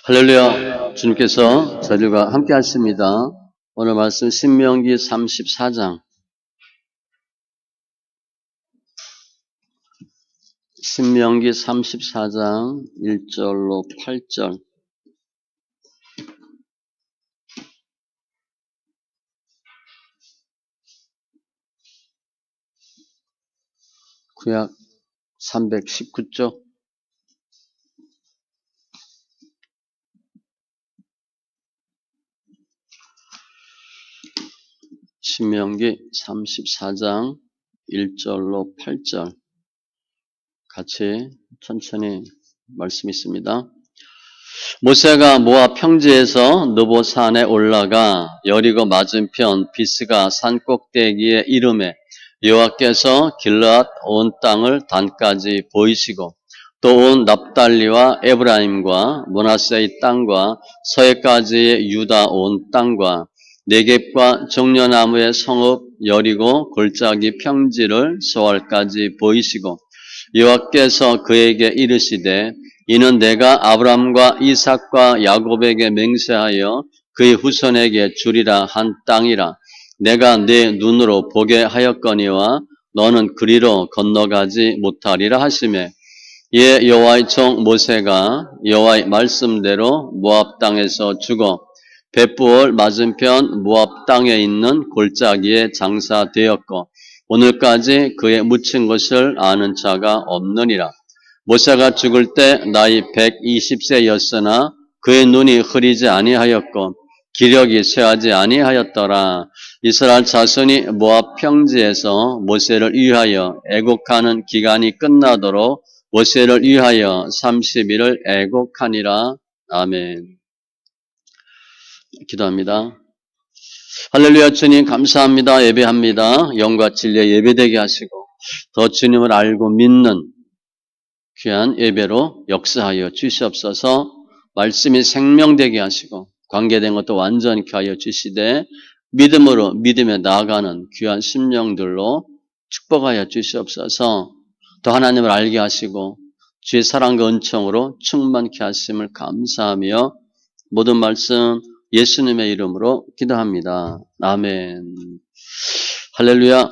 할렐루야. 주님께서 저희들과 함께 하십니다. 오늘 말씀 신명기 34장. 신명기 34장 1절로 8절. 구약 319쪽. 신명기 34장 1절로 8절. 같이 천천히 말씀 있습니다. 모세가 모압 평지에서 느보산에 올라가 여리고 맞은편 비스가 산 꼭대기에 이르매 여호와께서 길르앗 온 땅을 단까지 보이시고 또 온 납달리와 에브라임과 므낫세의 땅과 서해까지의 유다 온 땅과 네겝과 정려나무의 성읍 여리고 골짜기 평지를 소알까지 보이시고 여호와께서 그에게 이르시되 이는 내가 아브람과 이삭과 야곱에게 맹세하여 그의 후손에게 주리라 한 땅이라. 내가 네 눈으로 보게 하였거니와 너는 그리로 건너가지 못하리라 하시매 이에 여호와의 종 모세가 여호와의 말씀대로 모압 땅에서 죽어 벳부올 맞은편 모압 땅에 있는 골짜기에 장사되었고 오늘까지 그의 묻힌 것을 아는 자가 없느니라. 모세가 죽을 때 나이 120세였으나 그의 눈이 흐리지 아니하였고 기력이 쇠하지 아니하였더라. 이스라엘 자손이 모압 평지에서 모세를 위하여 애곡하는 기간이 끝나도록 모세를 위하여 30일을 애곡하니라. 아멘. 기도합니다. 할렐루야. 주님 감사합니다. 예배합니다. 영과 진리에 예배되게 하시고 더 주님을 알고 믿는 귀한 예배로 역사하여 주시옵소서. 말씀이 생명되게 하시고 관계된 것도 완전케 하여 주시되 믿음으로 믿음에 나아가는 귀한 심령들로 축복하여 주시옵소서. 더 하나님을 알게 하시고 주의 사랑과 은총으로 충만케 하심을 감사하며 모든 말씀 예수님의 이름으로 기도합니다. 아멘. 할렐루야.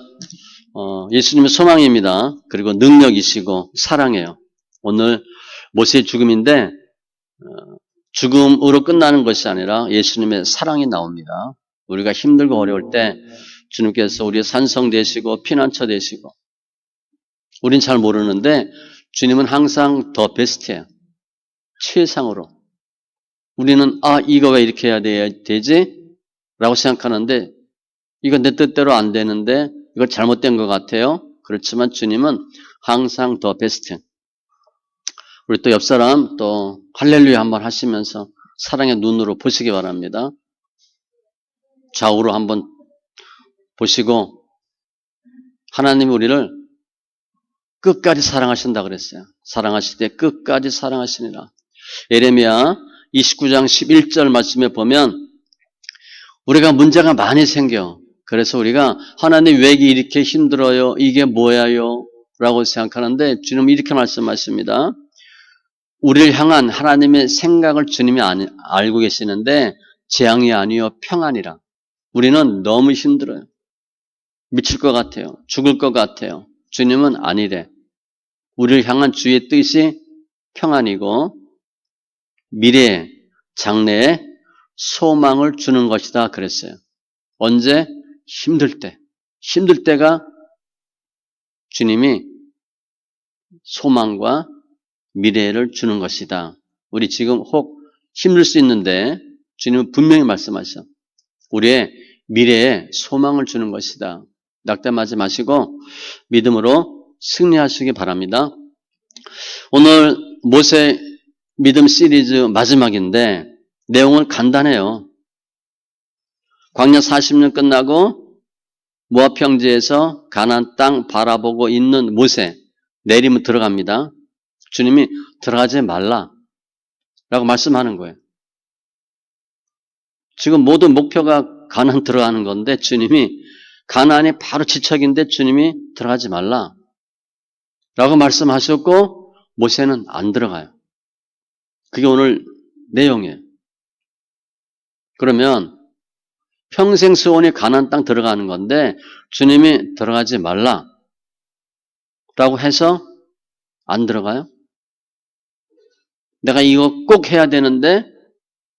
예수님은 소망입니다. 그리고 능력이시고 사랑해요. 오늘 모세의 죽음인데 죽음으로 끝나는 것이 아니라 예수님의 사랑이 나옵니다. 우리가 힘들고 어려울 때 주님께서 우리의 산성 되시고 피난처 되시고 우린 잘 모르는데 주님은 항상 더 베스트예요. 최상으로. 우리는 이거 왜 이렇게 해야 되지? 라고 생각하는데 이거 내 뜻대로 안 되는데 이거 잘못된 것 같아요. 그렇지만 주님은 항상 더 베스트. 우리 또 옆 사람 또 할렐루야 한번 하시면서 사랑의 눈으로 보시기 바랍니다. 좌우로 한번 보시고 하나님이 우리를 끝까지 사랑하신다 그랬어요. 사랑하실 때 끝까지 사랑하시니라. 예레미야 29장 11절 말씀에 보면 우리가 문제가 많이 생겨. 그래서 우리가 하나님 왜 이렇게 힘들어요? 이게 뭐야요? 라고 생각하는데 주님은 이렇게 말씀하십니다. 우리를 향한 하나님의 생각을 주님이 알고 계시는데 재앙이 아니요 평안이라. 우리는 너무 힘들어요. 미칠 것 같아요. 죽을 것 같아요. 주님은 아니래. 우리를 향한 주의 뜻이 평안이고 미래에 장래에 소망을 주는 것이다 그랬어요. 언제? 힘들 때. 힘들 때가 주님이 소망과 미래를 주는 것이다. 우리 지금 혹 힘들 수 있는데 주님은 분명히 말씀하셔. 우리의 미래에 소망을 주는 것이다. 낙담하지 마시고 믿음으로 승리하시기 바랍니다. 오늘 모세 믿음 시리즈 마지막인데 내용은 간단해요. 광야 40년 끝나고 모압 평지에서 가나안 땅 바라보고 있는 모세 내리면 들어갑니다. 주님이 들어가지 말라 라고 말씀하는 거예요. 지금 모든 목표가 가나안 들어가는 건데 주님이 가나안이 바로 지척인데 주님이 들어가지 말라 라고 말씀하셨고 모세는 안 들어가요. 그게 오늘 내용이에요. 그러면 평생 소원이 가나안 땅 들어가는 건데 주님이 들어가지 말라라고 해서 안 들어가요? 내가 이거 꼭 해야 되는데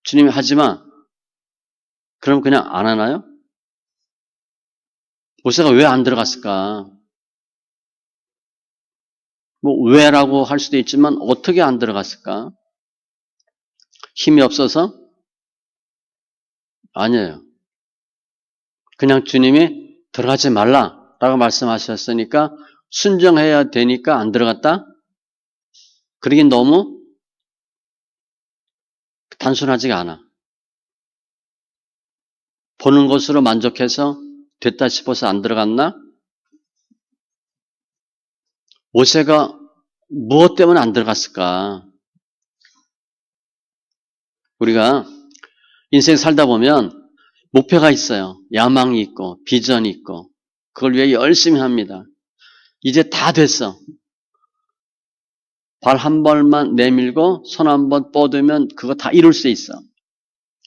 주님이 하지 마. 그럼 그냥 안 하나요? 모세가 왜 안 들어갔을까? 뭐 왜라고 할 수도 있지만 어떻게 안 들어갔을까? 힘이 없어서? 아니에요. 그냥 주님이 들어가지 말라라고 말씀하셨으니까 순종해야 되니까 안 들어갔다? 그러긴 너무 단순하지가 않아. 보는 것으로 만족해서 됐다 싶어서 안 들어갔나? 모세가 무엇 때문에 안 들어갔을까? 우리가 인생 살다 보면 목표가 있어요. 야망이 있고 비전이 있고 그걸 위해 열심히 합니다. 이제 다 됐어. 발 한 벌만 내밀고 손 한 번 뻗으면 그거 다 이룰 수 있어.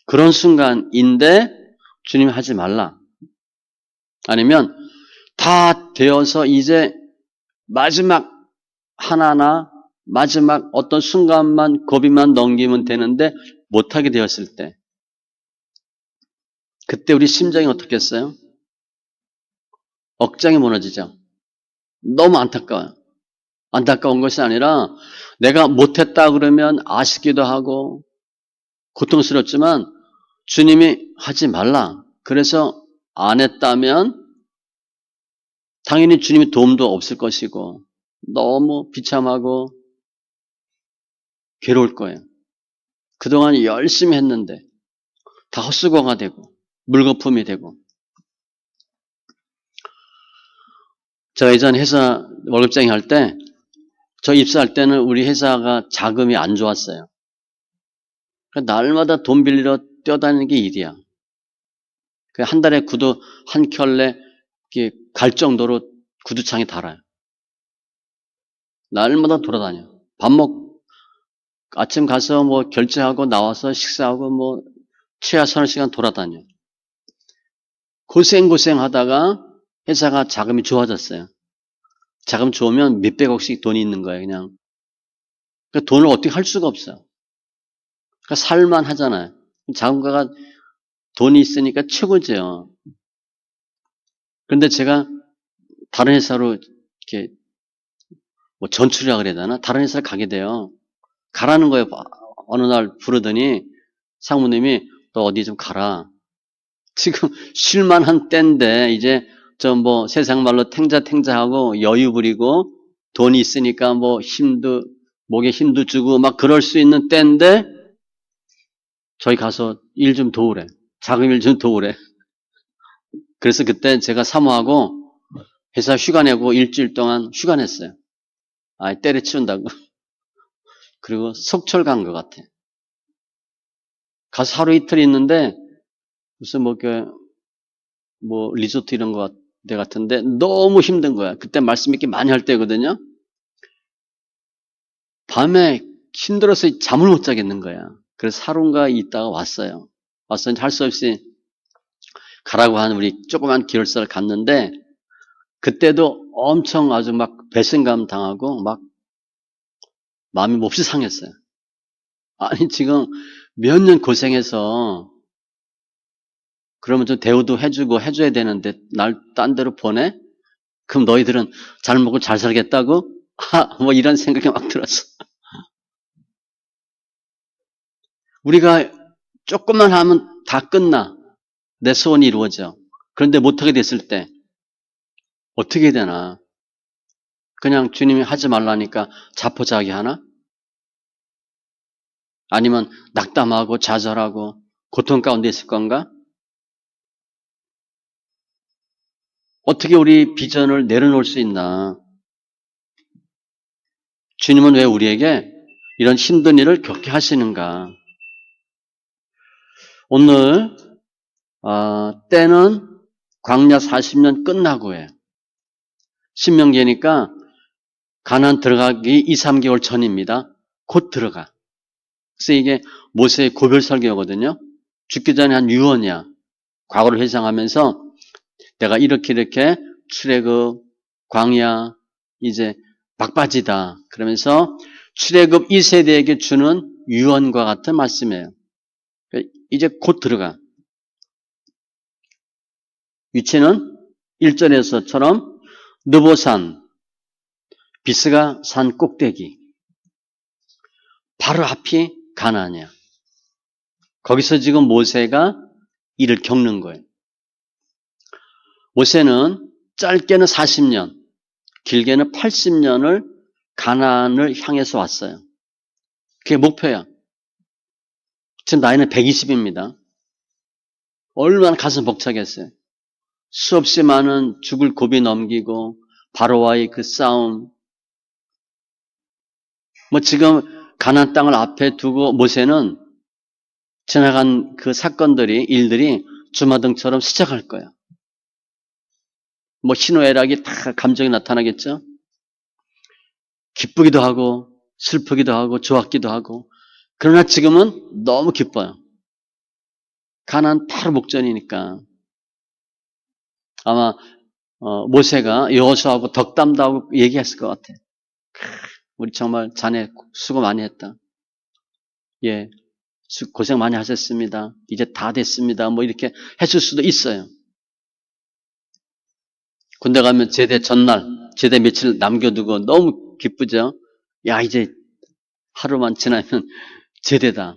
그런 순간인데 주님이 하지 말라. 아니면 다 되어서 이제 마지막 하나나 마지막 어떤 순간만 고비만 넘기면 되는데 못하게 되었을 때 그때 우리 심정이 어떻겠어요? 억장이 무너지죠. 너무 안타까워요. 안타까운 것이 아니라 내가 못했다 그러면 아쉽기도 하고 고통스럽지만 주님이 하지 말라. 그래서 안 했다면 당연히 주님의 도움도 없을 것이고 너무 비참하고 괴로울 거예요. 그동안 열심히 했는데 다 헛수고가 되고 물거품이 되고. 제가 예전에 회사 월급쟁이 할 때 저 입사할 때는 우리 회사가 자금이 안 좋았어요. 그러니까 날마다 돈 빌리러 뛰어다니는 게 일이야. 한 달에 구두 한 켤레 갈 정도로 구두창에 달아요. 날마다 돌아다녀. 아침 가서 뭐 결제하고 나와서 식사하고 뭐 취하 서너 시간 돌아다녀. 고생 하다가 회사가 자금이 좋아졌어요. 자금 좋으면 몇백억씩 돈이 있는 거예요, 그냥. 그러니까 돈을 어떻게 할 수가 없어. 그러니까 살만 하잖아요. 자금가가 돈이 있으니까 최고죠. 그런데 제가 다른 회사로 이렇게 뭐 전출이라 그래야 되나? 다른 회사를 가게 돼요. 가라는 거예요. 어느 날 부르더니 상무님이 너 어디 좀 가라. 지금 쉴만한 때인데 이제 저 뭐 세상 말로 탱자하고 여유 부리고 돈이 있으니까 뭐 목에 힘도 주고 막 그럴 수 있는 때인데 저희 가서 일 좀 도우래. 자금 일 좀 도우래. 그래서 그때 제가 사모하고 회사 휴가 내고 일주일 동안 휴가 냈어요. 때려치운다고. 그리고 속철 간 것 같아. 가서 하루 이틀 있는데 무슨 뭐 리조트 이런 데 같은데 너무 힘든 거야. 그때 말씀 있게 많이 할 때거든요. 밤에 힘들어서 잠을 못 자겠는 거야. 그래서 하루인가 있다가 왔어요. 와서 할 수 없이 가라고 하는 우리 조그만 기숙사를 갔는데 그때도 엄청 아주 막 배신감 당하고 막 마음이 몹시 상했어요. 아니 지금 몇 년 고생해서 그러면 좀 대우도 해주고 해줘야 되는데 날 딴 데로 보내? 그럼 너희들은 잘 먹고 잘 살겠다고? 뭐 이런 생각이 막 들었어. 우리가 조금만 하면 다 끝나. 내 소원이 이루어져. 그런데 못하게 됐을 때 어떻게 해야 되나? 그냥 주님이 하지 말라니까 자포자기 하나? 아니면 낙담하고 좌절하고 고통 가운데 있을 건가? 어떻게 우리 비전을 내려놓을 수 있나? 주님은 왜 우리에게 이런 힘든 일을 겪게 하시는가? 오늘 때는 광야 40년 끝나고예요. 신명기니까 가나안 들어가기 2, 3개월 전입니다. 곧 들어가. 그래서 이게 모세의 고별 설교거든요. 죽기 전에 한 유언이야. 과거를 회상하면서 내가 이렇게 출애굽, 광야, 이제 막바지다. 그러면서 출애굽 2세대에게 주는 유언과 같은 말씀이에요. 이제 곧 들어가. 위치는 1절에서처럼 느보산, 비스가 산 꼭대기. 바로 앞이 가나안이야. 거기서 지금 모세가 이를 겪는 거예요. 모세는 짧게는 40년, 길게는 80년을 가나안을 향해서 왔어요. 그게 목표야. 지금 나이는 120입니다. 얼마나 가슴 벅차겠어요. 수없이 많은 죽을 고비 넘기고 바로와의 그 싸움. 뭐 지금 가나안 땅을 앞에 두고 모세는 지나간 그 사건들이 일들이 주마등처럼 시작할 거야. 뭐 희노애락이 다 감정이 나타나겠죠. 기쁘기도 하고 슬프기도 하고 좋았기도 하고. 그러나 지금은 너무 기뻐요. 가나안 바로 목전이니까. 아마 모세가 여호수아하고 덕담도 하고 얘기했을 것 같아. 우리 정말 자네 수고 많이 했다. 예, 고생 많이 하셨습니다. 이제 다 됐습니다. 뭐 이렇게 했을 수도 있어요. 군대 가면 제대 전날, 제대 며칠 남겨두고 너무 기쁘죠? 야, 이제 하루만 지나면 제대다.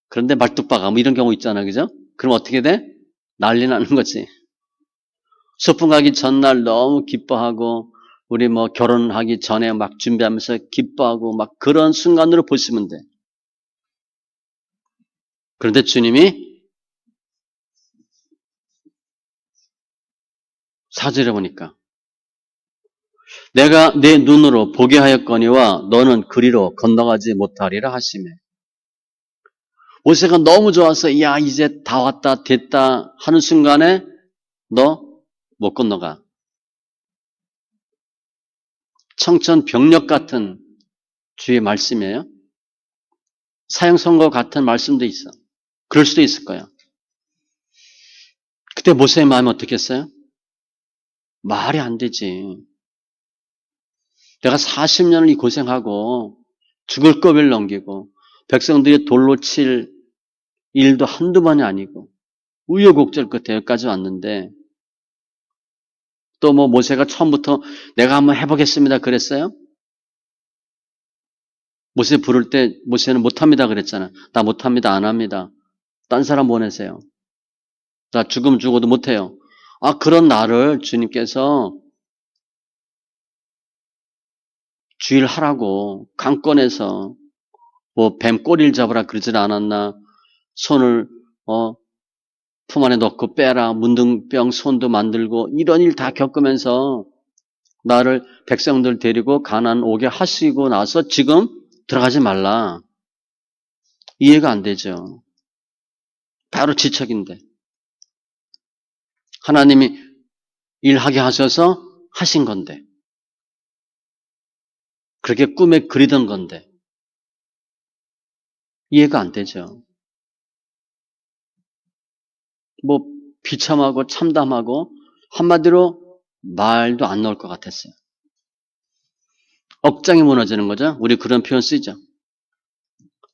그런데 말뚝박아 뭐 이런 경우 있잖아, 그죠? 그럼 어떻게 돼? 난리 나는 거지. 소풍 가기 전날 너무 기뻐하고 우리 뭐 결혼하기 전에 막 준비하면서 기뻐하고 막 그런 순간으로 보시면 돼. 그런데 주님이 4절에 보니까 내가 내 눈으로 보게 하였거니와 너는 그리로 건너가지 못하리라 하시매. 모세가 너무 좋아서 야 이제 다 왔다 됐다 하는 순간에 너 못 건너가. 청천벽력 같은 주의 말씀이에요. 사형선고 같은 말씀도 있어. 그럴 수도 있을 거야. 그때 모세의 마음이 어떻겠어요? 말이 안 되지. 내가 40년을 이 고생하고 죽을 겁을 넘기고 백성들이 돌로 칠 일도 한두 번이 아니고 우여곡절 끝에 여기까지 왔는데 또 뭐 모세가 처음부터 내가 한번 해보겠습니다 그랬어요? 모세 부를 때 모세는 못합니다 그랬잖아. 나 못합니다 안 합니다. 딴 사람 보내세요. 나 죽어도 못해요. 아 그런 나를 주님께서 주의를 하라고 강권에서 뭐 뱀 꼬리를 잡으라 그러질 않았나. 손을 품 안에 넣고 빼라. 문둥병 손도 만들고 이런 일 다 겪으면서 나를 백성들 데리고 가나안 오게 하시고 나서 지금 들어가지 말라. 이해가 안 되죠. 바로 지척인데. 하나님이 일하게 하셔서 하신 건데. 그렇게 꿈에 그리던 건데. 이해가 안 되죠. 뭐 비참하고 참담하고 한마디로 말도 안 나올 것 같았어요. 억장이 무너지는 거죠. 우리 그런 표현 쓰죠.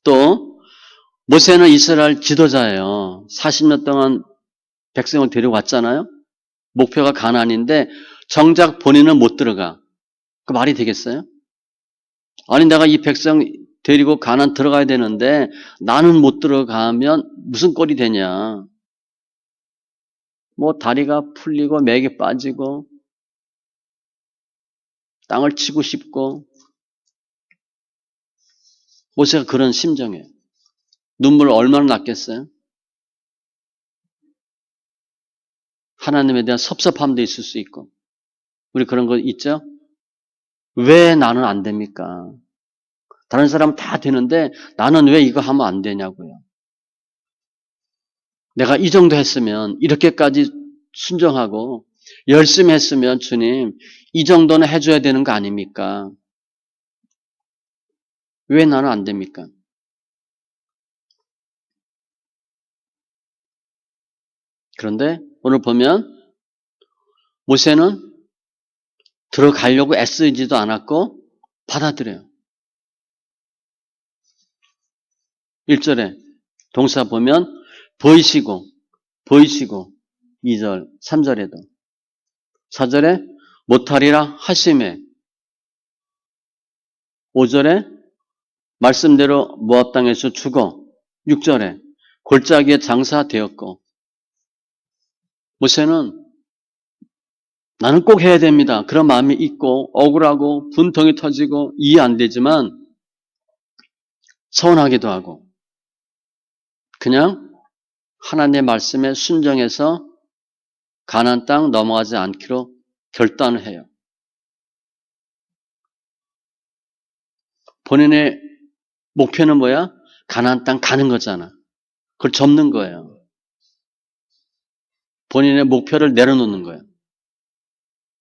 또 모세는 이스라엘 지도자예요. 40년 동안 백성을 데려왔잖아요. 목표가 가나안인데 정작 본인은 못 들어가. 그 말이 되겠어요? 아니 내가 이 백성 데리고 가나안 들어가야 되는데 나는 못 들어가면 무슨 꼴이 되냐. 뭐 다리가 풀리고 맥이 빠지고 땅을 치고 싶고 모세가 그런 심정이에요. 눈물 얼마나 났겠어요? 하나님에 대한 섭섭함도 있을 수 있고 우리 그런 거 있죠? 왜 나는 안 됩니까? 다른 사람은 다 되는데 나는 왜 이거 하면 안 되냐고요. 내가 이 정도 했으면 이렇게까지 순종하고 열심히 했으면 주님 이 정도는 해줘야 되는 거 아닙니까? 왜 나는 안 됩니까? 그런데 오늘 보면 모세는 들어가려고 애쓰지도 않았고 받아들여요. 1절에 동사 보면 보이시고 2절, 3절에도 4절에 못하리라 하심에 5절에 말씀대로 모압 땅에서 죽어 6절에 골짜기에 장사되었고 모세는 나는 꼭 해야 됩니다. 그런 마음이 있고 억울하고 분통이 터지고 이해 안 되지만 서운하기도 하고 그냥 하나님의 말씀에 순종해서 가나안 땅 넘어가지 않기로 결단을 해요. 본인의 목표는 뭐야? 가나안 땅 가는 거잖아. 그걸 접는 거예요. 본인의 목표를 내려놓는 거예요.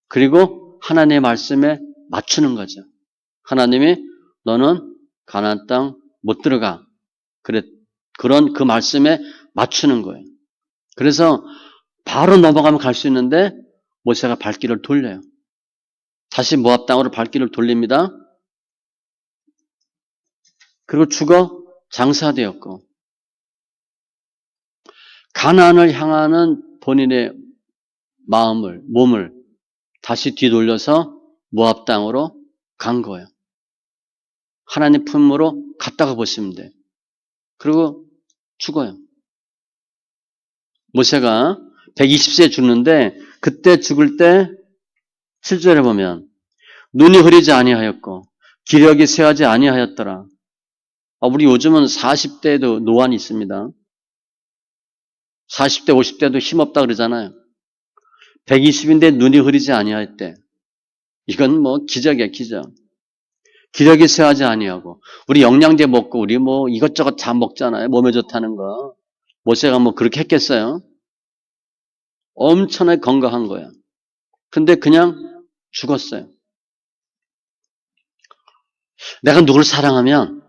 그리고 하나님의 말씀에 맞추는 거죠. 하나님이 너는 가나안 땅 못 들어가. 그런 그 말씀에 맞추는 거예요. 그래서 바로 넘어가면 갈 수 있는데 모세가 발길을 돌려요. 다시 모압 땅으로 발길을 돌립니다. 그리고 죽어 장사되었고 가나안을 향하는 본인의 마음을 몸을 다시 뒤돌려서 모압 땅으로 간 거예요. 하나님 품으로 갔다가 보시면 돼요. 그리고 죽어요. 모세가 120세에 죽는데 그때 죽을 때 7절에 보면 눈이 흐리지 아니하였고 기력이 쇠하지 아니하였더라. 우리 요즘은 40대에도 노안이 있습니다. 40대, 50대도 힘없다 그러잖아요. 120인데 눈이 흐리지 아니하였대. 이건 뭐 기적이야, 기적. 기력이 쇠하지 아니하고 우리 영양제 먹고 우리 뭐 이것저것 다 먹잖아요. 몸에 좋다는 거. 모세가 뭐 그렇게 했겠어요? 엄청나게 건강한 거야. 근데 그냥 죽었어요. 내가 누구를 사랑하면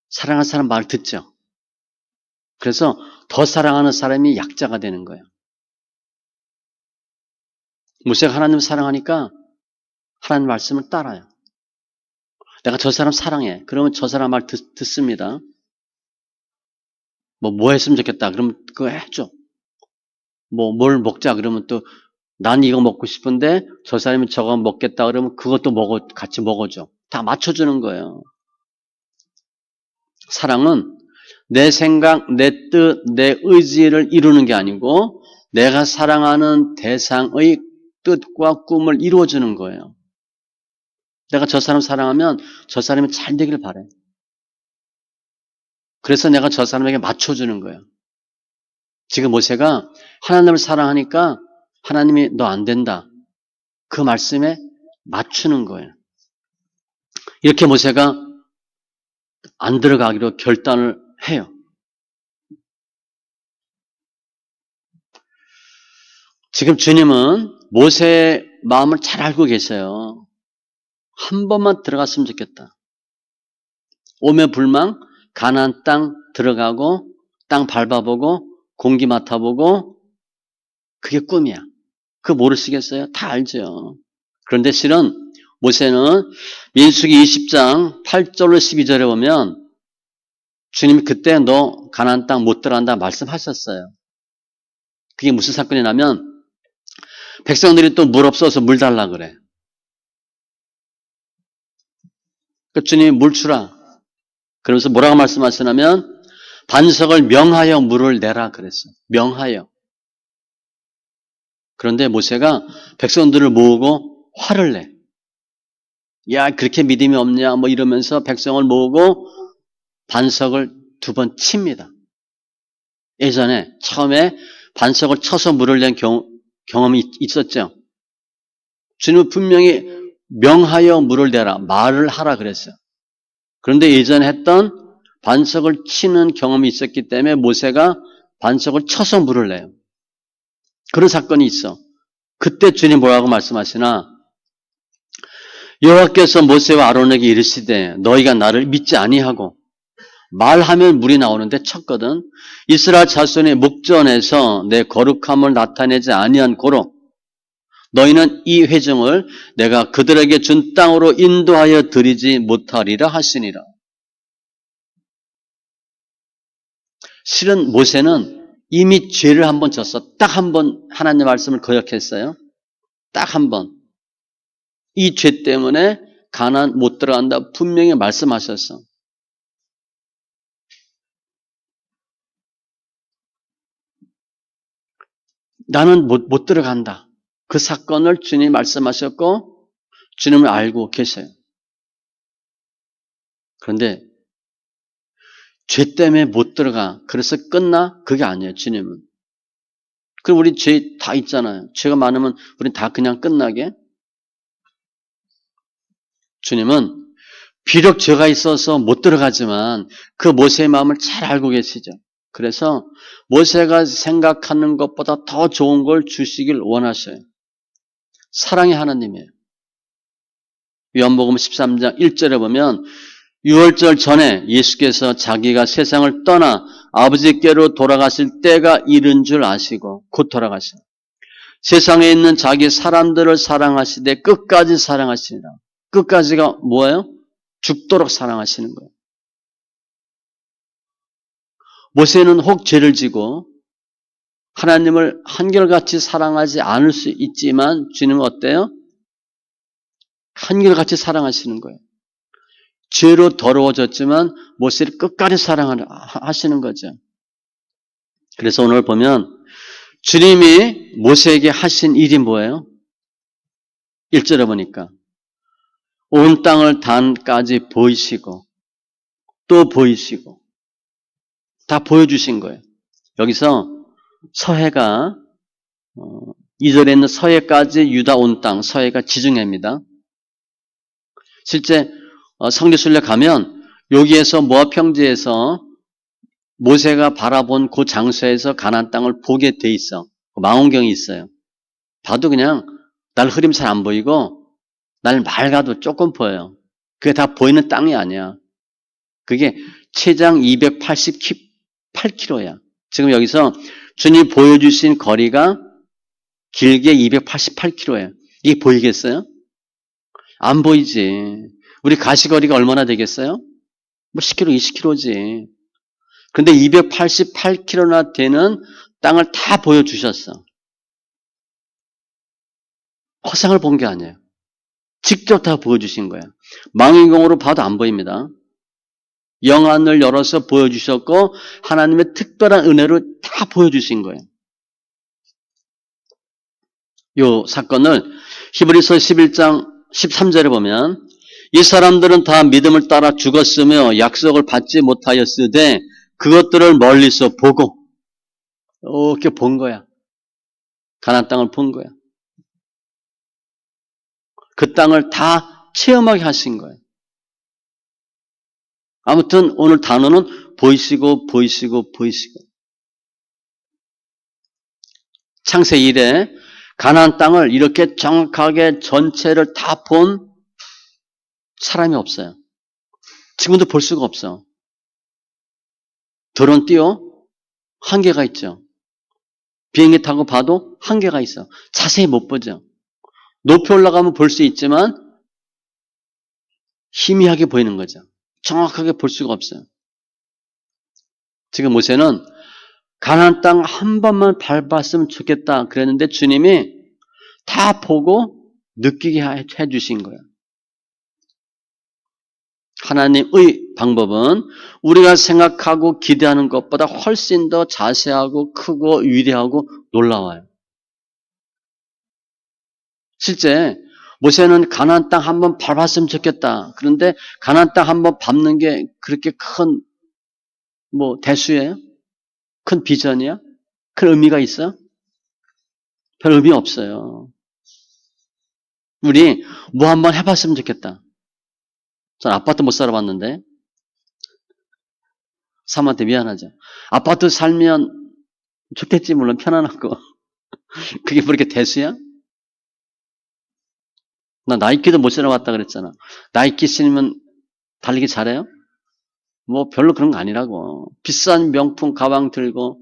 사랑하는 사람 말 듣죠. 그래서 더 사랑하는 사람이 약자가 되는 거예요. 모세가 하나님을 사랑하니까 하나님 말씀을 따라요. 내가 저 사람 사랑해. 그러면 저 사람 말 듣습니다. 뭐 했으면 좋겠다. 그러면 그거 해줘. 뭘 먹자. 그러면 또 난 이거 먹고 싶은데 저 사람이 저거 먹겠다. 그러면 그것도 같이 먹어줘. 다 맞춰주는 거예요. 사랑은 내 생각, 내 뜻, 내 의지를 이루는 게 아니고 내가 사랑하는 대상의 뜻과 꿈을 이루어주는 거예요. 내가 저 사람 사랑하면 저 사람이 잘 되길 바래. 그래서 내가 저 사람에게 맞춰주는 거예요. 지금 모세가 하나님을 사랑하니까 하나님이 너 안 된다. 그 말씀에 맞추는 거예요. 이렇게 모세가 안 들어가기로 결단을 해요. 지금 주님은 모세의 마음을 잘 알고 계세요. 한 번만 들어갔으면 좋겠다. 오매불망 가나안 땅 들어가고 땅 밟아보고 공기 맡아보고 그게 꿈이야. 그거 모르시겠어요? 다 알죠. 그런데 실은 모세는 민수기 20장 8절로 12절에 보면 주님이 그때 너 가나안 땅 못 들어간다 말씀하셨어요. 그게 무슨 사건이 나면 백성들이 또 물 없어서 물 달라 그래. 그 주님이 물 주라. 그러면서 뭐라고 말씀하시냐면 반석을 명하여 물을 내라 그랬어요. 명하여. 그런데 모세가 백성들을 모으고 화를 내. 야, 그렇게 믿음이 없냐? 뭐 이러면서 백성을 모으고 반석을 2번 칩니다. 예전에 처음에 반석을 쳐서 물을 낸 경험이 있었죠. 주님은 분명히 명하여 물을 내라. 말을 하라 그랬어요. 그런데 예전에 했던 반석을 치는 경험이 있었기 때문에 모세가 반석을 쳐서 물을 내요. 그런 사건이 있어. 그때 주님 뭐라고 말씀하시나? 여호와께서 모세와 아론에게 이르시되 너희가 나를 믿지 아니하고 말하면 물이 나오는데 쳤거든. 이스라엘 자손의 목전에서 내 거룩함을 나타내지 아니한 고로 너희는 이 회중을 내가 그들에게 준 땅으로 인도하여 드리지 못하리라 하시니라. 실은 모세는 이미 죄를 한 번 졌어. 딱 한 번 하나님의 말씀을 거역했어요. 딱 한 번. 이 죄 때문에 가나안 못 들어간다 분명히 말씀하셨어. 나는 못 들어간다. 그 사건을 주님이 말씀하셨고 주님을 알고 계세요. 그런데 죄 때문에 못 들어가. 그래서 끝나? 그게 아니에요. 주님은. 그럼 우리 죄 다 있잖아요. 죄가 많으면 우린 다 그냥 끝나게? 주님은 비록 죄가 있어서 못 들어가지만 그 모세의 마음을 잘 알고 계시죠. 그래서 모세가 생각하는 것보다 더 좋은 걸 주시길 원하셔요. 사랑의 하나님이에요. 요한복음 13장 1절에 보면 유월절 전에 예수께서 자기가 세상을 떠나 아버지께로 돌아가실 때가 이른 줄 아시고 곧 돌아가시고 세상에 있는 자기 사람들을 사랑하시되 끝까지 사랑하시니라. 끝까지가 뭐예요? 죽도록 사랑하시는 거예요. 모세는 혹 죄를 지고 하나님을 한결같이 사랑하지 않을 수 있지만 주님은 어때요? 한결같이 사랑하시는 거예요. 죄로 더러워졌지만 모세를 끝까지 사랑하시는 거죠. 그래서 오늘 보면 주님이 모세에게 하신 일이 뭐예요? 1절에 보니까 온 땅을 단까지 보이시고 또 보이시고 다 보여주신 거예요. 여기서 서해가 2절에 있는 서해까지 유다 온 땅, 서해가 지중해입니다. 실제 성지순례 가면 여기에서 모압 평지에서 모세가 바라본 그 장소에서 가나안 땅을 보게 돼 있어. 망원경이 있어요. 봐도 그냥 날 흐리면 잘 안 보이고 날 맑아도 조금 보여요. 그게 다 보이는 땅이 아니야. 그게 최장 288km야. 지금 여기서 주님이 보여주신 거리가 길게 288km예요. 이게 보이겠어요? 안 보이지. 우리 가시거리가 얼마나 되겠어요? 뭐 10km, 20km지. 근데 288km나 되는 땅을 다 보여주셨어. 허상을 본 게 아니에요. 직접 다 보여주신 거예요. 망원경으로 봐도 안 보입니다. 영안을 열어서 보여주셨고 하나님의 특별한 은혜로 다 보여주신 거예요. 이 사건을 히브리서 11장 13절에 보면 이 사람들은 다 믿음을 따라 죽었으며 약속을 받지 못하였으되 그것들을 멀리서 보고 이렇게 본 거야. 가나안 땅을 본 거야. 그 땅을 다 체험하게 하신 거예요. 아무튼 오늘 단어는 보이시고 보이시고 보이시고. 창세기 1에 가나안 땅을 이렇게 정확하게 전체를 다 본 사람이 없어요. 지금도 볼 수가 없어. 드론 띄워? 한계가 있죠. 비행기 타고 봐도 한계가 있어. 자세히 못 보죠. 높이 올라가면 볼 수 있지만 희미하게 보이는 거죠. 정확하게 볼 수가 없어요. 지금 모세는 가나안 땅 한 번만 밟았으면 좋겠다 그랬는데 주님이 다 보고 느끼게 해주신 거예요. 하나님의 방법은 우리가 생각하고 기대하는 것보다 훨씬 더 자세하고 크고 위대하고 놀라워요. 실제 모세는 가나안 땅 한번 밟았으면 좋겠다. 그런데 가나안 땅 한번 밟는 게 그렇게 큰 대수예요? 큰 비전이야? 큰 의미가 있어? 별 의미 없어요. 우리 뭐 한번 해봤으면 좋겠다. 전 아파트 못 살아봤는데 사람한테 미안하죠. 아파트 살면 좋겠지 물론 편안하고 그게 뭐 이렇게 대수야? 나 나이키도 못 신어봤다 그랬잖아. 나이키 신으면 달리기 잘해요? 뭐 별로 그런 거 아니라고. 비싼 명품 가방 들고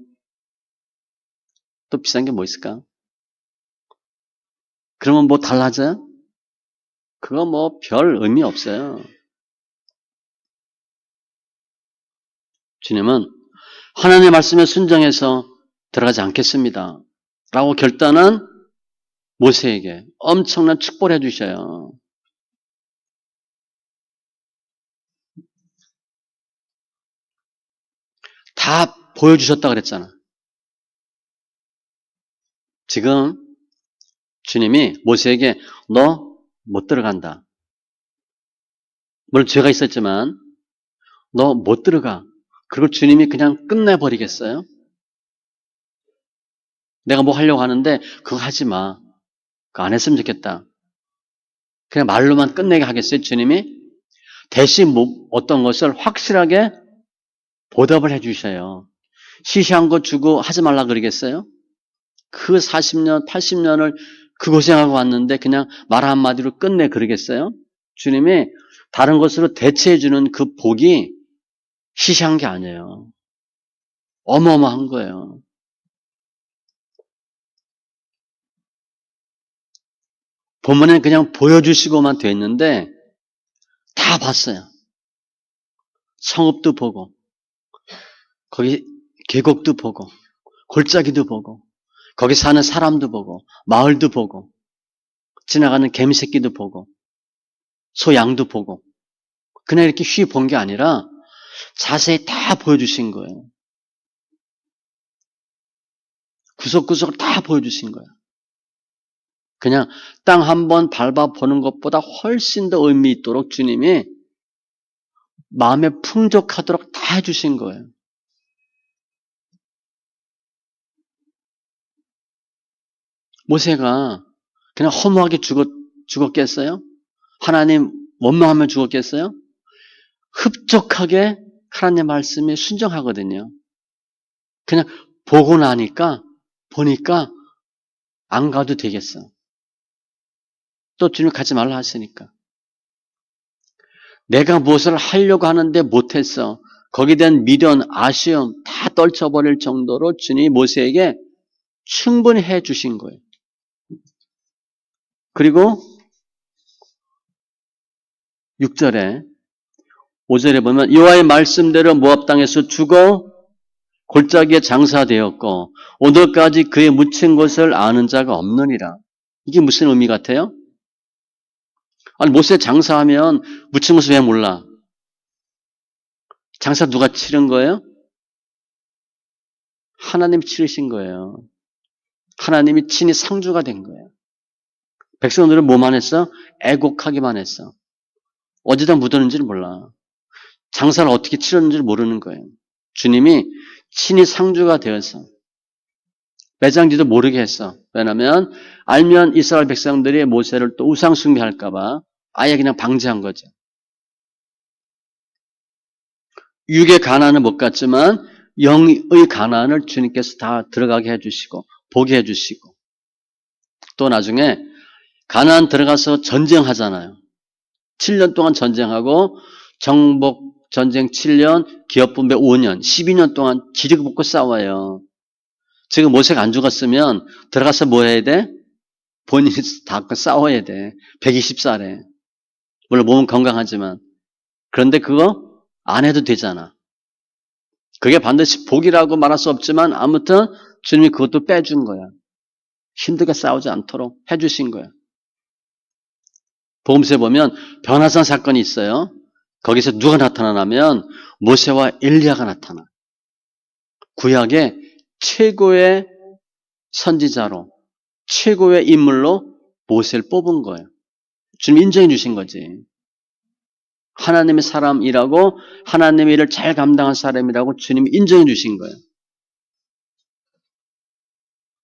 또 비싼 게 뭐 있을까? 그러면 뭐 달라져요? 그거 뭐 별 의미 없어요. 주님은 하나님의 말씀에 순종해서 들어가지 않겠습니다. 라고 결단한 모세에게 엄청난 축복을 해주셔요. 다 보여주셨다 그랬잖아. 지금 주님이 모세에게 너 못 들어간다. 물론 죄가 있었지만 너 못 들어가. 그리고 주님이 그냥 끝내버리겠어요? 내가 뭐 하려고 하는데 그거 하지 마. 그거 안 했으면 좋겠다. 그냥 말로만 끝내게 하겠어요, 주님이? 대신 뭐 어떤 것을 확실하게 보답을 해주셔요. 시시한 거 주고 하지 말라 그러겠어요? 그 40년, 80년을 그 고생하고 왔는데 그냥 말 한마디로 끝내 그러겠어요? 주님이 다른 것으로 대체해주는 그 복이 시시한 게 아니에요. 어마어마한 거예요. 본문에는 그냥 보여주시고만 돼 있는데 다 봤어요. 성읍도 보고 거기 계곡도 보고 골짜기도 보고 거기 사는 사람도 보고 마을도 보고 지나가는 개미새끼도 보고 소양도 보고 그냥 이렇게 쉬 본 게 아니라 자세히 다 보여주신 거예요. 구석구석을 다 보여주신 거예요. 그냥 땅 한 번 밟아보는 것보다 훨씬 더 의미 있도록 주님이 마음에 풍족하도록 다 해주신 거예요. 모세가 그냥 허무하게 죽었겠어요? 하나님 원망하며 죽었겠어요? 흡족하게 하나님 말씀에 순종하거든요. 그냥 보고 나니까 보니까 안 가도 되겠어. 또 주님 가지 말라 하시니까. 내가 무엇을 하려고 하는데 못했어. 거기에 대한 미련, 아쉬움 다 떨쳐버릴 정도로 주님이 모세에게 충분히 해주신 거예요. 그리고 6절에 5절에 보면 여호와의 말씀대로 모압 땅에서 죽어 골짜기에 장사되었고 오늘까지 그의 묻힌 것을 아는 자가 없느니라. 이게 무슨 의미 같아요? 아니 모세 장사하면 묻힌 것을 왜 몰라? 장사 누가 치른 거예요? 하나님이 치르신 거예요. 하나님이 친히 상주가 된 거예요. 백성들은 뭐만 했어? 애곡하기만 했어. 어디다 묻었는지를 몰라. 장사를 어떻게 치렀는지를 모르는 거예요. 주님이 친히 상주가 되어서 매장지도 모르게 했어. 왜냐하면 알면 이스라엘 백성들이 모세를 또 우상 숭배할까 봐 아예 그냥 방지한 거죠. 육의 가난은 못 갔지만 영의 가난을 주님께서 다 들어가게 해주시고 보게 해주시고 또 나중에 가나안 들어가서 전쟁하잖아요. 7년 동안 전쟁하고 정복 전쟁 7년, 기업분배 5년, 12년 동안 기력 붙고 싸워요. 지금 모세가 안 죽었으면 들어가서 뭐 해야 돼? 본인이 다 싸워야 돼. 120살에. 물론 몸은 건강하지만. 그런데 그거 안 해도 되잖아. 그게 반드시 복이라고 말할 수 없지만 아무튼 주님이 그것도 빼준 거야. 힘들게 싸우지 않도록 해주신 거야. 복음서에 보면 변화산 사건이 있어요. 거기서 누가 나타나냐면 모세와 엘리야가 나타나. 구약의 최고의 선지자로 최고의 인물로 모세를 뽑은 거예요. 주님 인정해 주신 거지. 하나님의 사람이라고 하나님의 일을 잘 감당한 사람이라고 주님이 인정해 주신 거예요.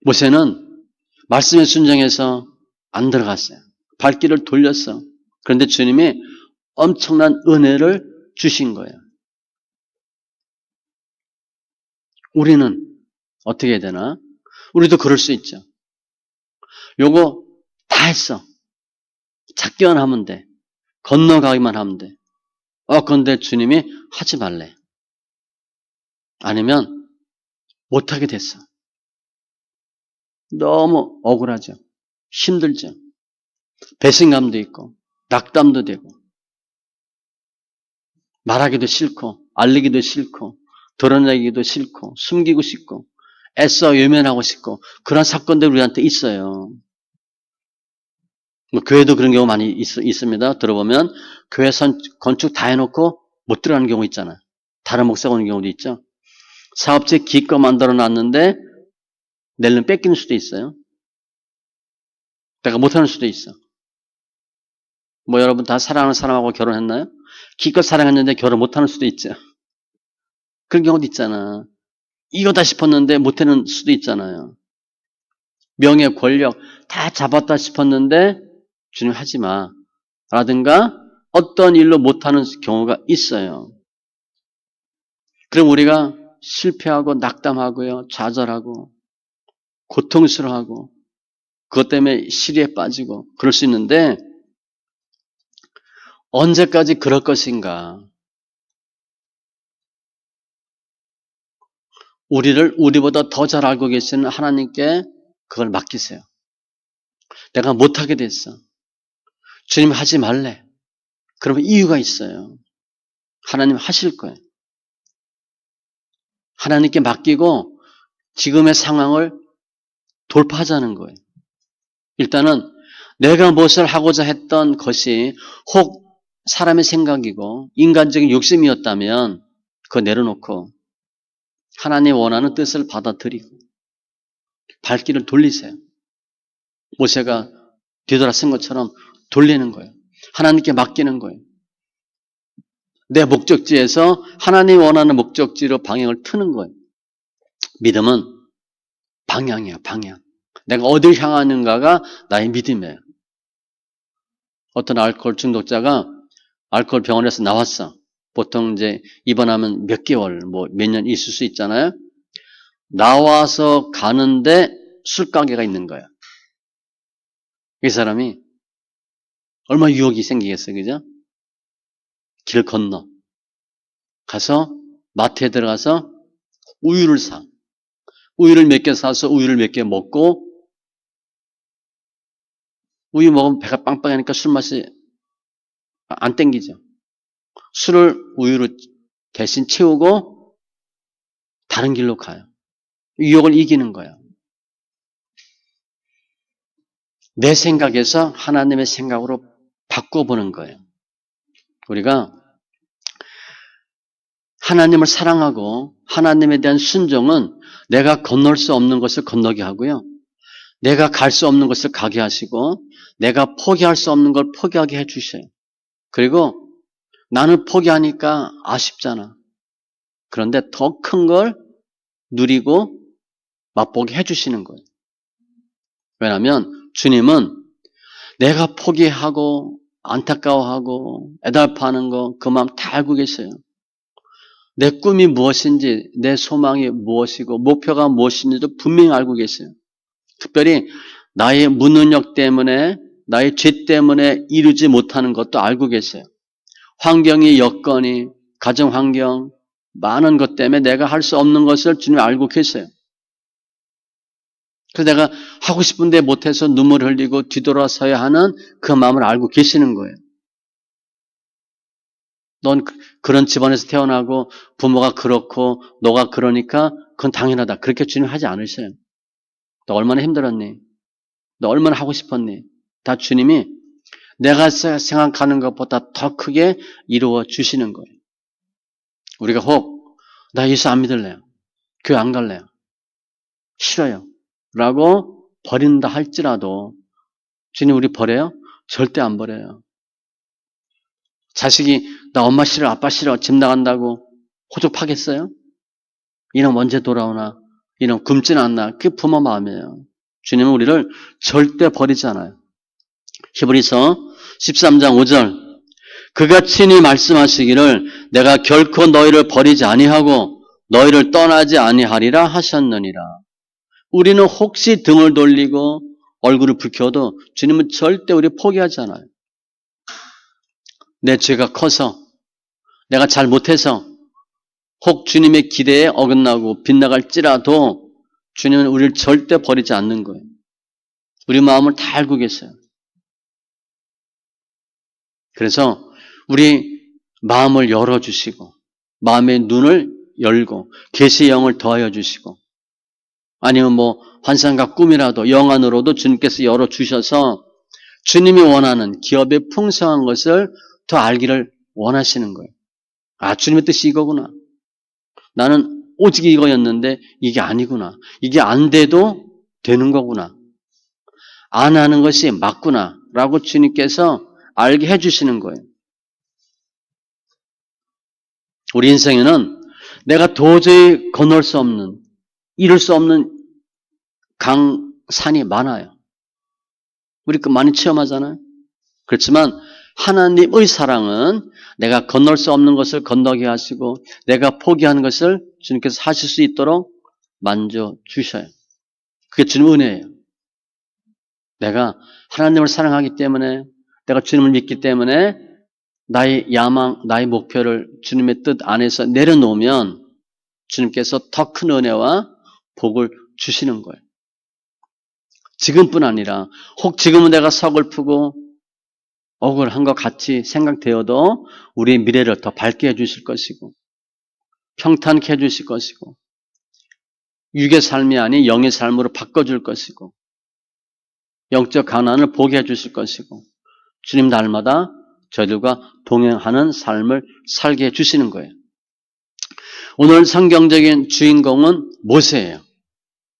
모세는 말씀에 순종해서 안 들어갔어요. 발길을 돌렸어. 그런데 주님이 엄청난 은혜를 주신 거예요. 우리는 어떻게 해야 되나? 우리도 그럴 수 있죠. 요거 다 했어. 작기만 하면 돼. 건너가기만 하면 돼. 그런데 주님이 하지 말래. 아니면 못하게 됐어. 너무 억울하죠. 힘들죠. 배신감도 있고 낙담도 되고 말하기도 싫고 알리기도 싫고 드러내기도 싫고 숨기고 싶고 애써 외면하고 싶고 그런 사건들이 우리한테 있어요. 뭐 교회도 그런 경우 많이 있습니다. 들어보면 교회 건축 다 해놓고 못 들어가는 경우 있잖아요. 다른 목사가 오는 경우도 있죠. 사업체 기껏 만들어 놨는데 내일은 뺏기는 수도 있어요. 내가 못하는 수도 있어. 뭐 여러분 다 사랑하는 사람하고 결혼했나요? 기껏 사랑했는데 결혼 못하는 수도 있죠. 그런 경우도 있잖아. 이거다 싶었는데 못하는 수도 있잖아요. 명예, 권력 다 잡았다 싶었는데 주님 하지 마. 라든가 어떤 일로 못하는 경우가 있어요. 그럼 우리가 실패하고 낙담하고요. 좌절하고 고통스러워하고 그것 때문에 시리에 빠지고 그럴 수 있는데 언제까지 그럴 것인가? 우리보다 더 잘 알고 계시는 하나님께 그걸 맡기세요. 내가 못하게 됐어. 주님 하지 말래. 그러면 이유가 있어요. 하나님 하실 거예요. 하나님께 맡기고 지금의 상황을 돌파하자는 거예요. 일단은 내가 무엇을 하고자 했던 것이 혹 사람의 생각이고 인간적인 욕심이었다면 그거 내려놓고 하나님 원하는 뜻을 받아들이고 발길을 돌리세요. 모세가 뒤돌아 쓴 것처럼 돌리는 거예요. 하나님께 맡기는 거예요. 내 목적지에서 하나님 원하는 목적지로 방향을 트는 거예요. 믿음은 방향이야, 방향. 내가 어딜 향하는가가 나의 믿음이에요. 어떤 알코올 중독자가 알코올 병원에서 나왔어. 보통 이제 입원하면 몇 개월, 뭐 몇 년 있을 수 있잖아요. 나와서 가는데 술가게가 있는 거야. 이 사람이 얼마나 유혹이 생기겠어요, 그죠? 길 건너 가서 마트에 들어가서 우유를 사. 우유를 몇 개 사서 우유를 몇 개 먹고 우유 먹으면 배가 빵빵하니까 술 맛이 안 땡기죠. 술을 우유로 대신 채우고 다른 길로 가요. 유혹을 이기는 거예요. 내 생각에서 하나님의 생각으로 바꿔보는 거예요. 우리가 하나님을 사랑하고 하나님에 대한 순종은 내가 건널 수 없는 것을 건너게 하고요. 내가 갈 수 없는 것을 가게 하시고 내가 포기할 수 없는 걸 포기하게 해주셔요. 그리고 나는 포기하니까 아쉽잖아. 그런데 더 큰 걸 누리고 맛보게 해주시는 거예요. 왜냐하면 주님은 내가 포기하고 안타까워하고 애달파하는 거 그 마음 다 알고 계세요. 내 꿈이 무엇인지 내 소망이 무엇이고 목표가 무엇인지도 분명히 알고 계세요. 특별히 나의 무능력 때문에 나의 죄 때문에 이루지 못하는 것도 알고 계세요. 환경이 여건이 가정 환경 많은 것 때문에 내가 할 수 없는 것을 주님이 알고 계세요. 그래서 내가 하고 싶은데 못해서 눈물 흘리고 뒤돌아서야 하는 그 마음을 알고 계시는 거예요. 넌 그런 집안에서 태어나고 부모가 그렇고 너가 그러니까 그건 당연하다. 그렇게 주님 하지 않으셔요. 너 얼마나 힘들었니? 너 얼마나 하고 싶었니? 다 주님이 내가 생각하는 것보다 더 크게 이루어 주시는 거예요. 우리가 혹 나 예수 안 믿을래요. 교회 안 갈래요. 싫어요. 라고 버린다 할지라도 주님 우리 버려요? 절대 안 버려요. 자식이 나 엄마 싫어 아빠 싫어 집 나간다고 호족하겠어요? 이놈 언제 돌아오나? 이놈 굶지는 않나? 그게 부모 마음이에요. 주님은 우리를 절대 버리지 않아요. 히브리서 13장 5절 그가 친히 말씀하시기를 내가 결코 너희를 버리지 아니하고 너희를 떠나지 아니하리라 하셨느니라. 우리는 혹시 등을 돌리고 얼굴을 붉혀도 주님은 절대 우리 포기하지 않아요. 내 죄가 커서 내가 잘 못해서 혹 주님의 기대에 어긋나고 빗나갈지라도 주님은 우리를 절대 버리지 않는 거예요. 우리 마음을 다 알고 계세요. 그래서 우리 마음을 열어주시고 마음의 눈을 열고 계시의 영을 더하여 주시고 아니면 뭐 환상과 꿈이라도 영안으로도 주님께서 열어주셔서 주님이 원하는 기업의 풍성한 것을 더 알기를 원하시는 거예요. 아, 주님의 뜻이 이거구나. 나는 오직 이거였는데 이게 아니구나. 이게 안 돼도 되는 거구나. 안 하는 것이 맞구나. 라고 주님께서 알게 해주시는 거예요. 우리 인생에는 내가 도저히 건널 수 없는, 이룰 수 없는 강산이 많아요. 우리 그 많이 체험하잖아요. 그렇지만 하나님의 사랑은 내가 건널 수 없는 것을 건너게 하시고 내가 포기하는 것을 주님께서 하실 수 있도록 만져주셔요. 그게 주님의 은혜예요. 내가 하나님을 사랑하기 때문에 내가 주님을 믿기 때문에 나의 야망, 나의 목표를 주님의 뜻 안에서 내려놓으면 주님께서 더 큰 은혜와 복을 주시는 거예요. 지금뿐 아니라 혹 지금은 내가 서글프고 억울한 것 같이 생각되어도 우리의 미래를 더 밝게 해주실 것이고 평탄케 해주실 것이고 육의 삶이 아닌 영의 삶으로 바꿔줄 것이고 영적 가난을 보게 해주실 것이고 주님 날마다 저희들과 동행하는 삶을 살게 해주시는 거예요. 오늘 성경적인 주인공은 모세예요.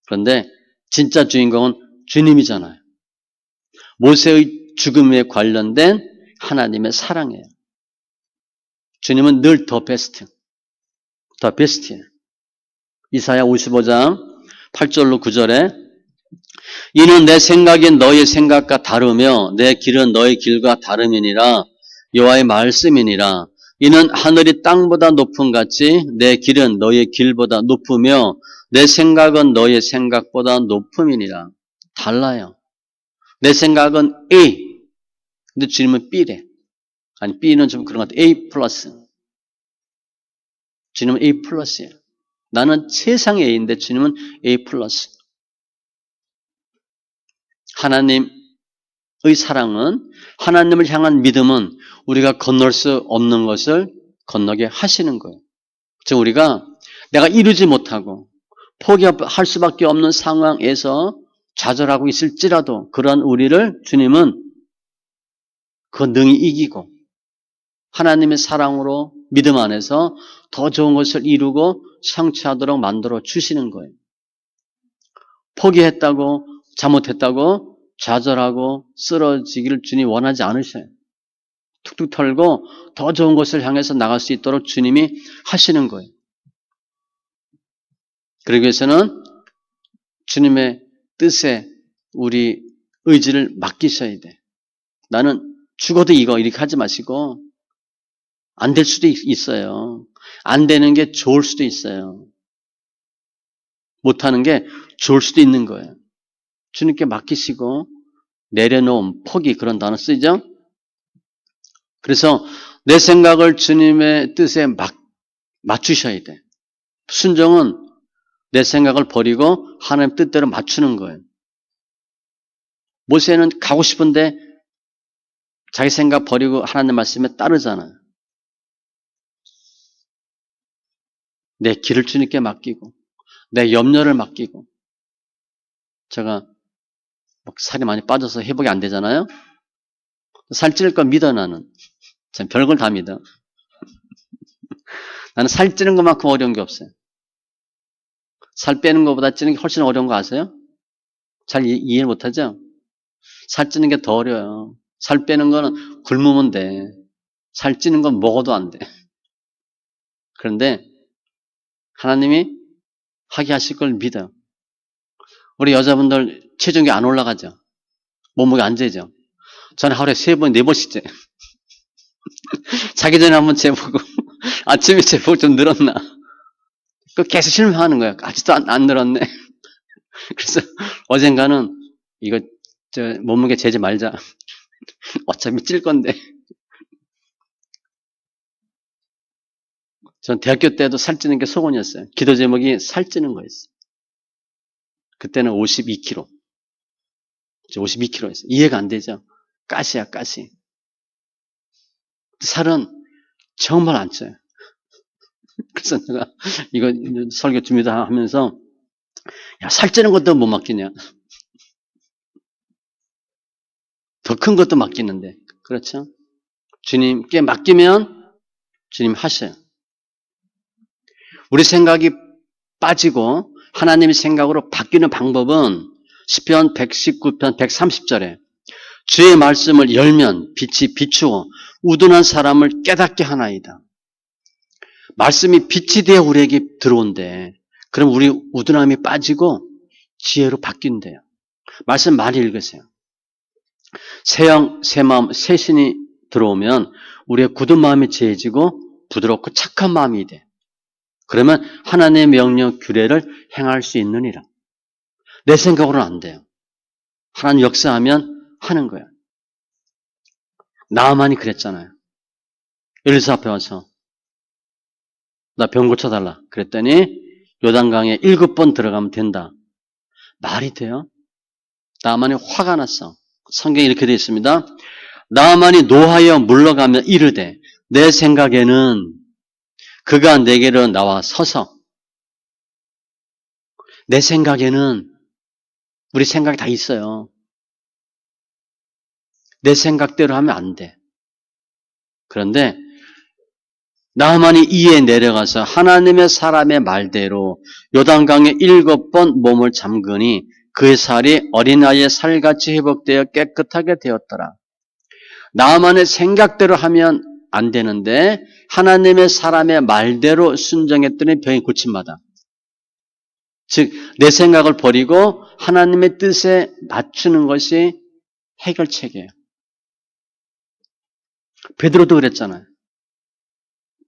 그런데 진짜 주인공은 주님이잖아요. 모세의 죽음에 관련된 하나님의 사랑이에요. 주님은 늘 더 베스트, 더 베스트예요. 이사야 55장 8절로 9절에 이는 내 생각이 너의 생각과 다르며 내 길은 너의 길과 다름이니라 여호와의 말씀이니라 이는 하늘이 땅보다 높음 같이 내 길은 너의 길보다 높으며 내 생각은 너의 생각보다 높음이니라. 달라요. 내 생각은 A 근데 주님은 B래. 아니 B는 좀 그런 것 같아. A 플러스. 주님은 A 플러스예요. 나는 세상의 A인데 주님은 A 플러스. 하나님의 사랑은 하나님을 향한 믿음은 우리가 건널 수 없는 것을 건너게 하시는 거예요. 즉 우리가 내가 이루지 못하고 포기할 수밖에 없는 상황에서 좌절하고 있을지라도 그러한 우리를 주님은 그 능히 이기고 하나님의 사랑으로 믿음 안에서 더 좋은 것을 이루고 성취하도록 만들어 주시는 거예요. 포기했다고 잘못했다고 좌절하고 쓰러지기를 주님이 원하지 않으셔요. 툭툭 털고 더 좋은 것을 향해서 나갈 수 있도록 주님이 하시는 거예요. 그러기 위해서는 주님의 뜻에 우리 의지를 맡기셔야 돼. 나는 죽어도 이렇게 하지 마시고 안 될 수도 있어요. 안 되는 게 좋을 수도 있어요. 못하는 게 좋을 수도 있는 거예요. 주님께 맡기시고 내려놓음, 포기 그런 단어 쓰죠? 그래서 내 생각을 주님의 뜻에 맞추셔야 돼. 순종은 내 생각을 버리고 하나님 뜻대로 맞추는 거예요. 모세는 가고 싶은데 자기 생각 버리고 하나님 말씀에 따르잖아요. 내 길을 주님께 맡기고 내 염려를 맡기고 제가 살이 많이 빠져서 회복이 안 되잖아요. 살 찔 거 믿어 나는. 전 별걸 다 믿어. 나는 살 찌는 것만큼 어려운 게 없어요. 살 빼는 것보다 찌는 게 훨씬 어려운 거 아세요? 잘 이해 못하죠? 살 찌는 게 더 어려워요. 살 빼는 거는 굶으면 돼. 살 찌는 건 먹어도 안 돼. 그런데 하나님이 하게 하실 걸 믿어요. 우리 여자분들 체중이 안 올라가죠? 몸무게 안 재죠? 저는 하루에 3번, 4번씩 재요. 자기 전에 한번 재보고 아침에 재보고 좀 늘었나? 그 계속 실망하는 거예요. 아직도 안 늘었네. 그래서 어젠가는 이거 몸무게 재지 말자. 어차피 찔 건데. 전 대학교 때도 살찌는 게 소원이었어요. 기도 제목이 살찌는 거였어요. 그때는 52kg. 52kg였어요. 이해가 안 되죠? 가시야, 가시. 살은 정말 안 쪄요. 그래서 내가 이거 설교 준비다 하면서 야, 살찌는 것도 못 맡기냐. 더 큰 것도 맡기는데. 그렇죠? 주님께 맡기면 주님 하셔요. 우리 생각이 빠지고 하나님의 생각으로 바뀌는 방법은 시편 119편 130절에 주의 말씀을 열면 빛이 비추어 우둔한 사람을 깨닫게 하나이다. 말씀이 빛이 되어 우리에게 들어온대. 그럼 우리 우둔함이 빠지고 지혜로 바뀐대요. 말씀 많이 읽으세요. 새 영, 새 마음, 새 신이 들어오면 우리의 굳은 마음이 지혜지고 부드럽고 착한 마음이 돼. 그러면 하나님의 명령 규례를 행할 수 있느니라. 내 생각으로는 안 돼요. 하나님 역사하면 하는 거야. 나만이 그랬잖아요. 엘리사 앞에 와서 나 병 고쳐달라. 그랬더니 요단강에 7번 들어가면 된다. 말이 돼요? 나만이 화가 났어. 성경에 이렇게 되어 있습니다. 나만이 노하여 물러가며 이르되 내 생각에는 그가 내게로 나와 서서 내 생각에는 우리 생각이 다 있어요. 내 생각대로 하면 안 돼. 그런데 나만이 이에 내려가서 하나님의 사람의 말대로 요단강에 7번 몸을 잠그니 그의 살이 어린아이의 살같이 회복되어 깨끗하게 되었더라. 나만의 생각대로 하면 안 되는데 하나님의 사람의 말대로 순종했더니 병이 고침받아. 즉 내 생각을 버리고 하나님의 뜻에 맞추는 것이 해결책이에요. 베드로도 그랬잖아요.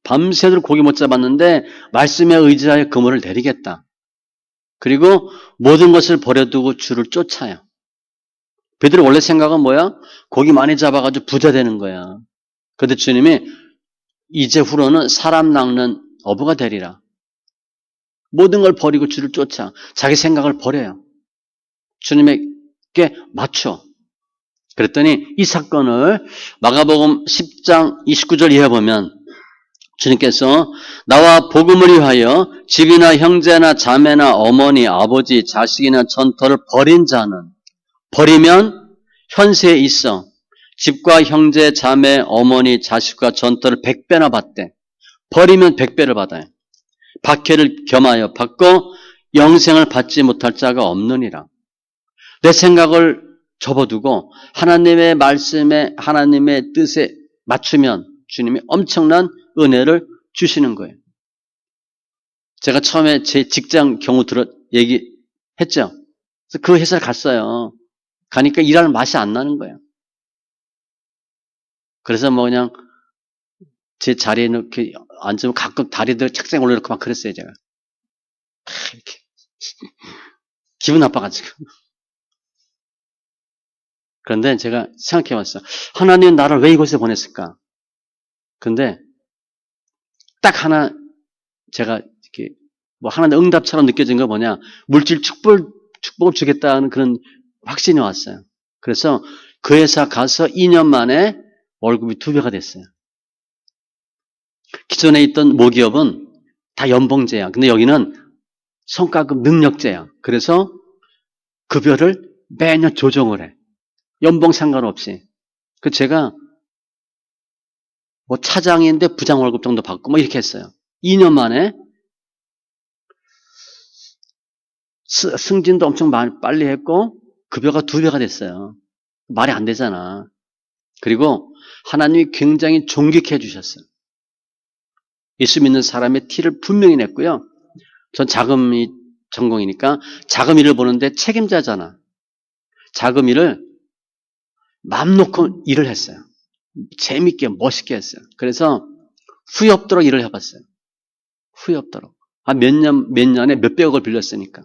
밤새도록 고기 못 잡았는데 말씀에 의지하여 그물을 내리겠다. 그리고 모든 것을 버려두고 주를 쫓아요. 베드로 원래 생각은 뭐야? 고기 많이 잡아가지고 부자 되는 거야. 그런데 주님이 이제 후로는 사람 낚는 어부가 되리라. 모든 걸 버리고 주를 쫓아. 자기 생각을 버려요. 주님에게 맞춰. 그랬더니 이 사건을 마가복음 10장 29절 이하에 보면 주님께서 나와 복음을 위하여 집이나 형제나 자매나 어머니, 아버지, 자식이나 전토를 버린 자는 버리면 현세에 있어 집과 형제, 자매, 어머니, 자식과 전토를 100배나 받대. 버리면 100배를 받아요. 박해를 겸하여 받고 영생을 받지 못할 자가 없느니라. 내 생각을 접어두고 하나님의 말씀에 하나님의 뜻에 맞추면 주님이 엄청난 은혜를 주시는 거예요. 제가 처음에 제 직장 경우 얘기했죠. 그래서 그 회사를 갔어요. 가니까 일하는 맛이 안 나는 거예요. 그래서 뭐 그냥 제 자리에 이렇게 앉으면 가끔 다리들 책상에 올려놓고 막 그랬어요, 제가. 이렇게. 기분 나빠가지고. 그런데 제가 생각해 봤어요. 하나님은 나를 왜 이곳에 보냈을까? 근데 딱 하나 제가 이렇게 뭐 하나님 응답처럼 느껴진 거 뭐냐? 물질 축복을 주겠다는 그런 확신이 왔어요. 그래서 그 회사 가서 2년 만에 월급이 2배가 됐어요. 기존에 있던 모기업은 다 연봉제야. 근데 여기는 성과급 능력제야. 그래서 급여를 매년 조정을 해. 연봉 상관없이. 그 제가 뭐 차장인데 부장 월급 정도 받고 뭐 이렇게 했어요. 2년 만에 승진도 엄청 빨리 했고 급여가 2배가 됐어요. 말이 안 되잖아. 그리고 하나님이 굉장히 존귀케 해주셨어요. 예수 믿는 사람의 티를 분명히 냈고요. 전 자금이 전공이니까 자금일을 보는데 책임자잖아. 자금일을 마음 놓고 일을 했어요. 재밌게 멋있게 했어요. 그래서 후회 없도록 일을 해봤어요. 후회 없도록. 몇 년에 몇백억을 빌렸으니까.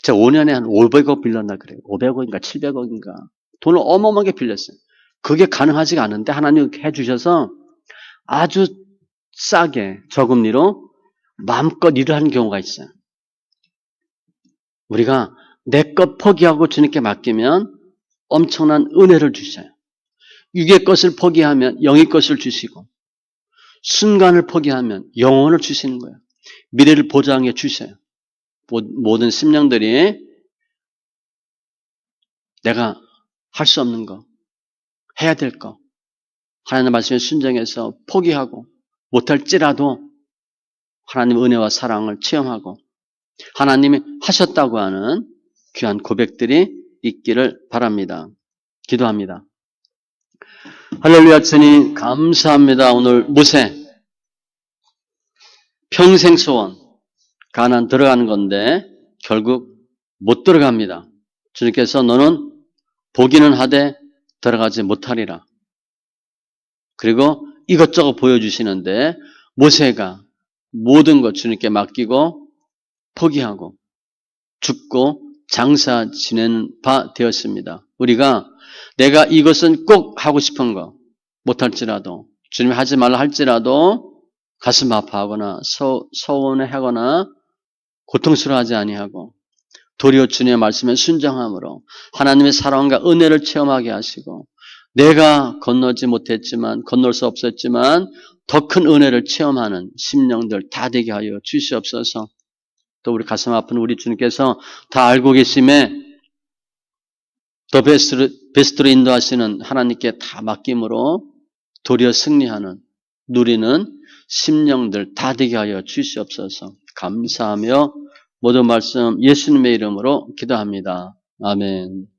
제가 5년에 한 500억 빌렸나 그래요. 500억인가 700억인가. 돈을 어마어마하게 빌렸어요. 그게 가능하지가 않은데 하나님 해주셔서 아주 싸게 저금리로 마음껏 일을 하는 경우가 있어요. 우리가 내 것 포기하고 주님께 맡기면 엄청난 은혜를 주셔요. 육의 것을 포기하면 영의 것을 주시고 순간을 포기하면 영혼을 주시는 거예요. 미래를 보장해 주셔요. 모든 심령들이 내가 할 수 없는 거, 해야 될 거, 하나님의 말씀에 순종해서 포기하고 못할지라도 하나님의 은혜와 사랑을 체험하고 하나님이 하셨다고 하는 귀한 고백들이 있기를 바랍니다. 기도합니다. 할렐루야. 주님 감사합니다. 오늘 모세 평생 소원 가나안 들어가는 건데 결국 못 들어갑니다. 주님께서 너는 보기는 하되 들어가지 못하리라. 그리고 이것저것 보여주시는데 모세가 모든 것 주님께 맡기고 포기하고 죽고 장사 지내는 바 되었습니다. 우리가 내가 이것은 꼭 하고 싶은 거 못할지라도 주님이 하지 말라 할지라도 가슴 아파하거나 서운해하거나 고통스러워하지 아니하고 도리어 주님의 말씀에 순종함으로 하나님의 사랑과 은혜를 체험하게 하시고 내가 건너지 못했지만 건널 수 없었지만 더 큰 은혜를 체험하는 심령들 다 되게 하여 주시옵소서. 또 우리 가슴 아픈 우리 주님께서 다 알고 계심에 더 베스트로 인도하시는 하나님께 다 맡김으로 도리어 승리하는 누리는 심령들 다 되게 하여 주시옵소서. 감사하며 모든 말씀 예수님의 이름으로 기도합니다. 아멘.